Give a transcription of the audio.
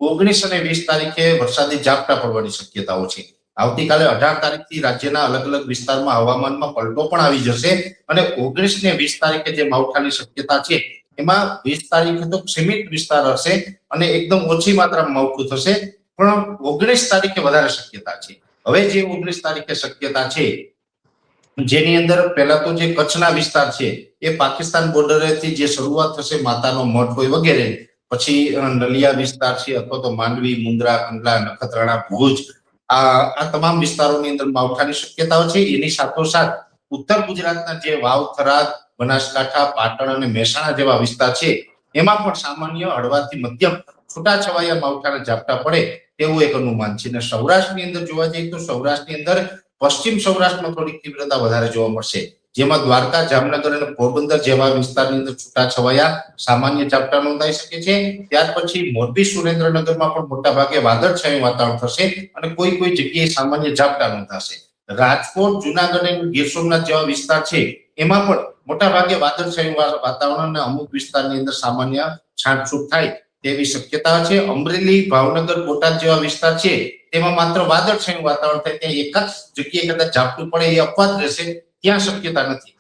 19 અને 20 તારીખે વરસાદી ઝાપટા પડવાની શક્યતાઓ છે। આવતીકાલે 18 તારીખથી રાજ્યના અલગ અલગ વિસ્તારમાં હવામાનમાં પલટો પણ આવી જશે અને 19 ને 20 તારીખે જે માવઠાની શક્યતા છે એમાં 20 તારીખે તો સીમિત વિસ્તાર હશે અને એકદમ ઓછી માત્રામાં માવઠું થશે, પણ 19 તારીખે વધારે શક્યતા છે। હવે જે 19 તારીખે શક્યતા છે જેની અંદર પહેલા તો જે કચ્છના વિસ્તાર છે એ પાકિસ્તાન બોર્ડરેથી જે શરૂઆત થશે માતાનો મઠ હોય વગેરે, પછી નલિયા વિસ્તાર છે અથવા તો માંડવી, મુન્દ્રા, કંડલા, નખત્રાણા, ભુજ, આ તમામ વિસ્તારોની અંદર માવઠાની શક્યતાઓ છે। એની સાથોસાથ ઉત્તર ગુજરાતના જે વાવ, થરાદ, બનાસકાંઠા, પાટણ અને મહેસાણા જેવા વિસ્તાર છે એમાં પણ સામાન્ય હળવાથી મધ્યમ છૂટાછવાયા માવઠાના ઝાપટા પડે તેવું એક અનુમાન છે। અને સૌરાષ્ટ્રની અંદર જોવા જઈએ તો સૌરાષ્ટ્રની અંદર પશ્ચિમ સૌરાષ્ટ્રમાં થોડી તીવ્રતા વધારે જોવા મળશે, જેમાં દ્વારકા, જામનગર અને પોરબંદર જેવા વિસ્તારની અંદર છૂટાછવાયા સામાન્ય ઝાપટા નોંધાઈ શકે છે। ત્યાર પછી મોરબી, સુરેન્દ્રનગરમાં પણ મોટા ભાગે વાદળછાયું વાતાવરણ થશે અને કોઈ કોઈ જગ્યાએ સામાન્ય ઝાપટા નોંધાશે। રાજકોટ, જુનાગઢ અને ગીર સોમનાથ જેવા વિસ્તાર છે એમાં પણ મોટા ભાગે વાદળછાયું વાતાવરણ અને અમુક વિસ્તારની અંદર સામાન્ય છાંટછૂટ થાય તેવી શક્યતા છે। અમરેલી, ભાવનગર, બોટાદ જેવા વિસ્તાર છે તેમાં માત્ર વાદળછાયું વાતાવરણ થાય, ત્યાં એક જ જગ્યાએ કદાચ ઝાપટું પડે એ અપવાદ રહેશે, ત્યાં શક્યતા નથી।